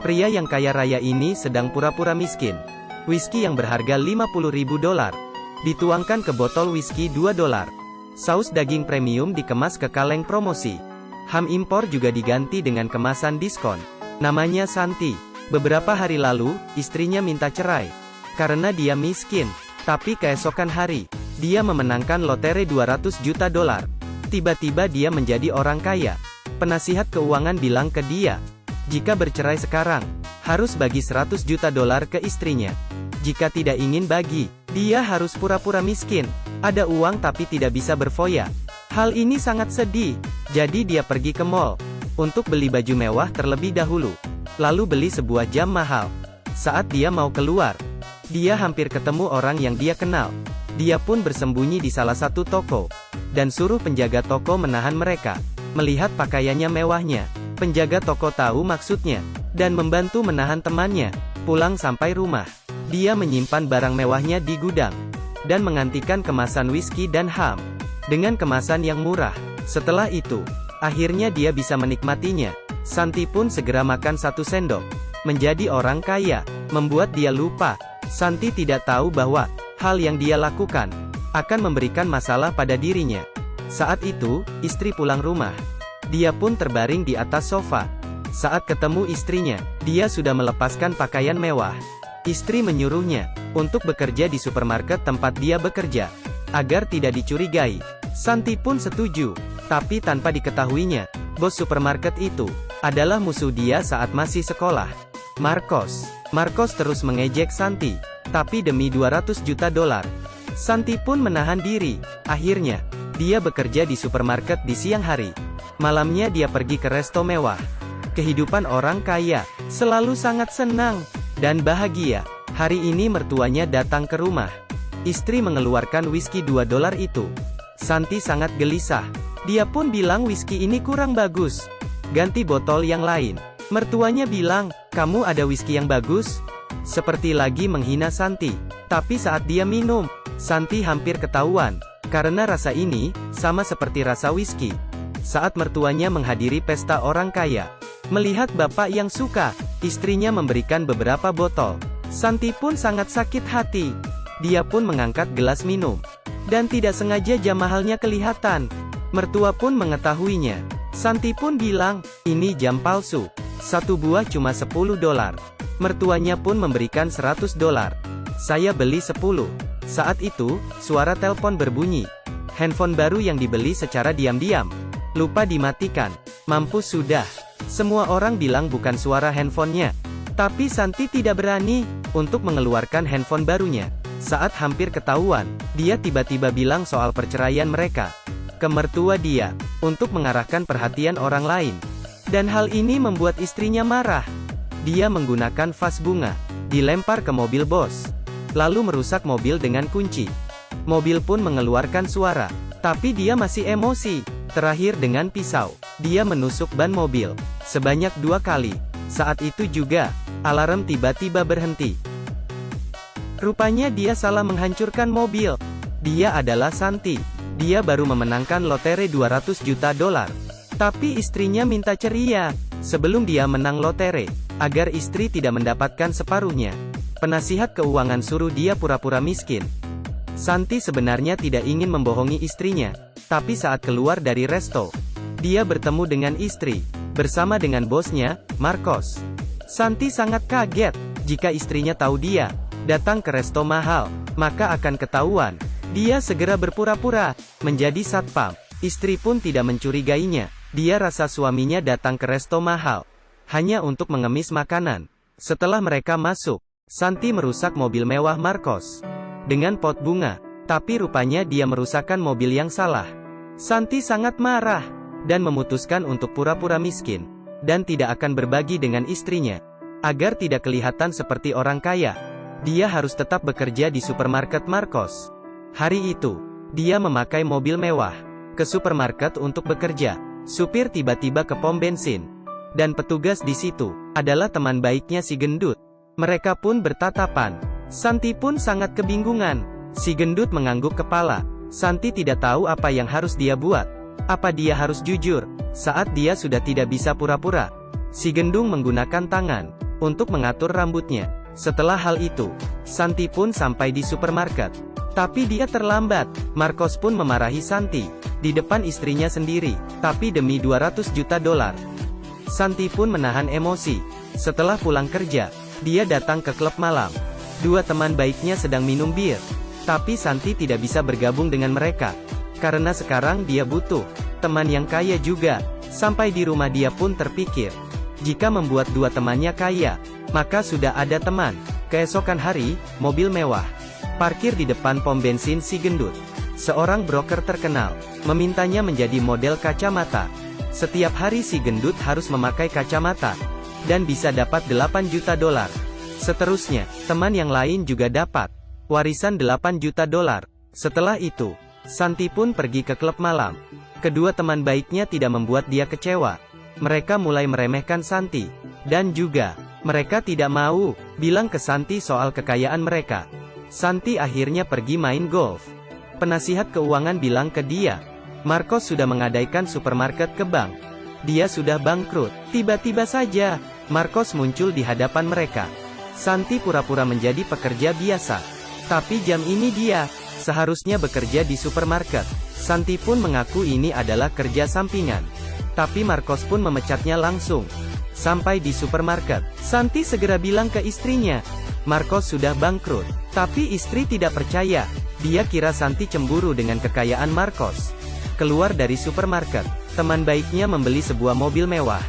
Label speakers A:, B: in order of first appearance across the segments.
A: Pria yang kaya raya ini sedang pura-pura miskin. Whisky yang berharga $50.000 dituangkan ke botol whisky $2. Saus daging premium dikemas ke kaleng promosi. Ham impor juga diganti dengan kemasan diskon. Namanya Santi. Beberapa hari lalu, istrinya minta cerai karena dia miskin. Tapi keesokan hari, dia memenangkan lotre $200 juta. Tiba-tiba dia menjadi orang kaya. Penasihat keuangan bilang ke dia, jika bercerai sekarang, harus bagi $100 juta ke istrinya. Jika tidak ingin bagi, dia harus pura-pura miskin. Ada uang tapi tidak bisa berfoya. Hal ini sangat sedih. Jadi dia pergi ke mall untuk beli baju mewah terlebih dahulu. Lalu beli sebuah jam mahal. Saat dia mau keluar, dia hampir ketemu orang yang dia kenal. Dia pun bersembunyi di salah satu toko dan suruh penjaga toko menahan mereka. Melihat pakaiannya mewahnya, penjaga toko tahu maksudnya dan membantu menahan temannya. Pulang sampai rumah, dia menyimpan barang mewahnya di gudang dan menggantikan kemasan whisky dan ham dengan kemasan yang murah. Setelah itu, akhirnya dia bisa menikmatinya. Santi pun segera makan 1 sendok. Menjadi orang kaya membuat dia lupa. Santi tidak tahu bahwa hal yang dia lakukan akan memberikan masalah pada dirinya. Saat itu, istri pulang rumah. Dia pun terbaring di atas sofa. Saat ketemu istrinya, dia sudah melepaskan pakaian mewah. Istri menyuruhnya untuk bekerja di supermarket tempat dia bekerja, agar tidak dicurigai. Santi pun setuju, tapi tanpa diketahuinya, bos supermarket itu adalah musuh dia saat masih sekolah, Marcos. Marcos terus mengejek Santi, tapi demi $200 juta, Santi pun menahan diri. Akhirnya, dia bekerja di supermarket di siang hari. Malamnya dia pergi ke resto mewah. Kehidupan orang kaya selalu sangat senang dan bahagia. Hari ini mertuanya datang ke rumah. Istri mengeluarkan whisky $2 itu. Santi sangat gelisah. Dia pun bilang whisky ini kurang bagus. Ganti botol yang lain. Mertuanya bilang, kamu ada whisky yang bagus? Seperti lagi menghina Santi. Tapi saat dia minum, Santi hampir ketahuan. Karena rasa ini, sama seperti rasa whisky. Saat mertuanya menghadiri pesta orang kaya, melihat bapak yang suka, istrinya memberikan beberapa botol. Santi pun sangat sakit hati. Dia pun mengangkat gelas minum. Dan tidak sengaja jam mahalnya kelihatan. Mertua pun mengetahuinya. Santi pun bilang, ini jam palsu. Satu buah cuma $10. Mertuanya pun memberikan $100. Saya beli 10. Saat itu, suara telepon berbunyi. Handphone baru yang dibeli secara diam-diam. Lupa dimatikan. Mampus sudah. Semua orang bilang bukan suara handphonenya. Tapi Santi tidak berani untuk mengeluarkan handphone barunya. Saat hampir ketahuan, dia tiba-tiba bilang soal perceraian mereka ke mertua dia, untuk mengarahkan perhatian orang lain. Dan hal ini membuat istrinya marah. Dia menggunakan vas bunga, dilempar ke mobil bos. Lalu merusak mobil dengan kunci. Mobil pun mengeluarkan suara. Tapi dia masih emosi. Terakhir dengan pisau, dia menusuk ban mobil sebanyak 2 kali. Saat itu juga, alarm tiba-tiba berhenti. Rupanya dia salah menghancurkan mobil. Dia adalah Santi. Dia baru memenangkan lotre $200 juta. Tapi istrinya minta ceria sebelum dia menang lotre, agar istri tidak mendapatkan separuhnya. Penasihat keuangan suruh dia pura-pura miskin. Santi sebenarnya tidak ingin membohongi istrinya. Tapi saat keluar dari resto, dia bertemu dengan istri, bersama dengan bosnya, Marcos. Santi sangat kaget. Jika istrinya tahu dia datang ke resto mahal, maka akan ketahuan. Dia segera berpura-pura menjadi satpam. Istri pun tidak mencurigainya. Dia rasa suaminya datang ke resto mahal hanya untuk mengemis makanan. Setelah mereka masuk, Santi merusak mobil mewah Marcos dengan pot bunga. Tapi rupanya dia merusakkan mobil yang salah. Santi sangat marah dan memutuskan untuk pura-pura miskin dan tidak akan berbagi dengan istrinya. Agar tidak kelihatan seperti orang kaya, dia harus tetap bekerja di supermarket Marcos. Hari itu, dia memakai mobil mewah ke supermarket untuk bekerja. Supir tiba-tiba ke pom bensin, dan petugas di situ adalah teman baiknya si gendut. Mereka pun bertatapan. Santi pun sangat kebingungan. Si gendut mengangguk kepala. Santi tidak tahu apa yang harus dia buat. Apa dia harus jujur saat dia sudah tidak bisa pura-pura? Si gendung menggunakan tangan untuk mengatur rambutnya. Setelah hal itu, Santi pun sampai di supermarket. Tapi dia terlambat. Marcos pun memarahi Santi di depan istrinya sendiri. Tapi demi 200 juta dolar, Santi pun menahan emosi. Setelah pulang kerja, dia datang ke klub malam. Dua teman baiknya sedang minum bir. Tapi Santi tidak bisa bergabung dengan mereka, karena sekarang dia butuh teman yang kaya juga. Sampai di rumah dia pun terpikir, jika membuat dua temannya kaya, maka sudah ada teman. Keesokan hari, mobil mewah parkir di depan pom bensin si gendut. Seorang broker terkenal memintanya menjadi model kacamata. Setiap hari si gendut harus memakai kacamata, dan bisa dapat 8 juta dolar. Seterusnya, teman yang lain juga dapat warisan 8 juta dolar. Setelah itu, Santi pun pergi ke klub malam. Kedua teman baiknya tidak membuat dia kecewa. Mereka mulai meremehkan Santi. Dan juga, mereka tidak mau bilang ke Santi soal kekayaan mereka. Santi akhirnya pergi main golf. Penasihat keuangan bilang ke dia, Marcos sudah menggadaikan supermarket ke bank. Dia sudah bangkrut. Tiba-tiba saja, Marcos muncul di hadapan mereka. Santi pura-pura menjadi pekerja biasa. Tapi jam ini dia seharusnya bekerja di supermarket. Santi pun mengaku ini adalah kerja sampingan. Tapi Marcos pun memecatnya langsung. Sampai di supermarket, Santi segera bilang ke istrinya, Marcos sudah bangkrut. Tapi istri tidak percaya. Dia kira Santi cemburu dengan kekayaan Marcos. Keluar dari supermarket, teman baiknya membeli sebuah mobil mewah.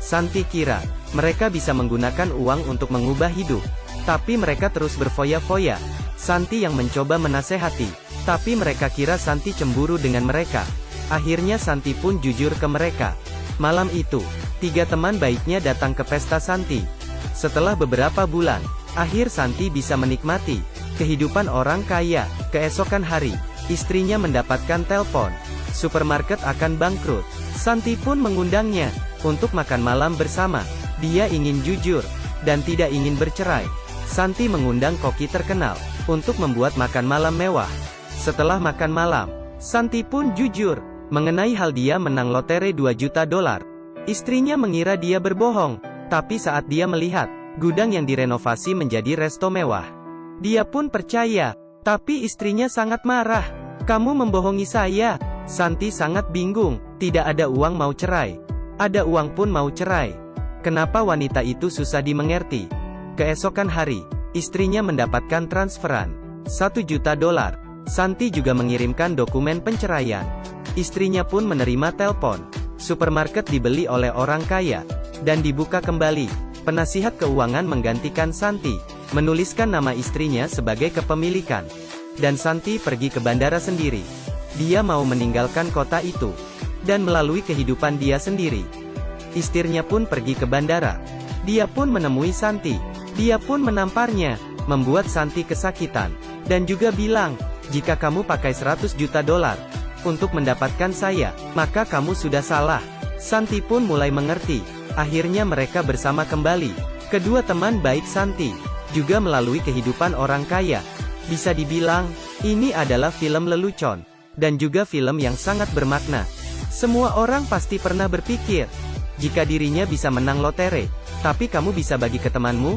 A: Santi kira mereka bisa menggunakan uang untuk mengubah hidup. Tapi mereka terus berfoya-foya. Santi yang mencoba menasehati, tapi mereka kira Santi cemburu dengan mereka. Akhirnya Santi pun jujur ke mereka. Malam itu, 3 teman baiknya datang ke pesta Santi. Setelah beberapa bulan, akhir Santi bisa menikmati kehidupan orang kaya. Keesokan hari, istrinya mendapatkan telepon. Supermarket akan bangkrut. Santi pun mengundangnya untuk makan malam bersama. Dia ingin jujur dan tidak ingin bercerai. Santi mengundang koki terkenal untuk membuat makan malam mewah. Setelah makan malam, Santi pun jujur mengenai hal dia menang lotre 2 juta dolar. Istrinya mengira dia berbohong, tapi saat dia melihat gudang yang direnovasi menjadi resto mewah, dia pun percaya. Tapi istrinya sangat marah. Kamu membohongi saya. Santi sangat bingung. Tidak ada uang mau cerai. Ada uang pun mau cerai. Kenapa wanita itu susah dimengerti? Keesokan hari, istrinya mendapatkan transferan 1 juta dolar. Santi juga mengirimkan dokumen penceraian. Istrinya pun menerima telepon. Supermarket dibeli oleh orang kaya dan dibuka kembali. Penasihat keuangan menggantikan Santi, menuliskan nama istrinya sebagai kepemilikan. Dan Santi pergi ke bandara sendiri. Dia mau meninggalkan kota itu dan melalui kehidupan dia sendiri. Istrinya pun pergi ke bandara. Dia pun menemui Santi. Dia pun menamparnya, membuat Santi kesakitan, dan juga bilang, jika kamu pakai 100 juta dolar untuk mendapatkan saya, maka kamu sudah salah. Santi pun mulai mengerti. Akhirnya mereka bersama kembali. Kedua teman baik Santi juga melalui kehidupan orang kaya. Bisa dibilang, ini adalah film lelucon, dan juga film yang sangat bermakna. Semua orang pasti pernah berpikir, jika dirinya bisa menang lotre, tapi kamu bisa bagi ke temanmu,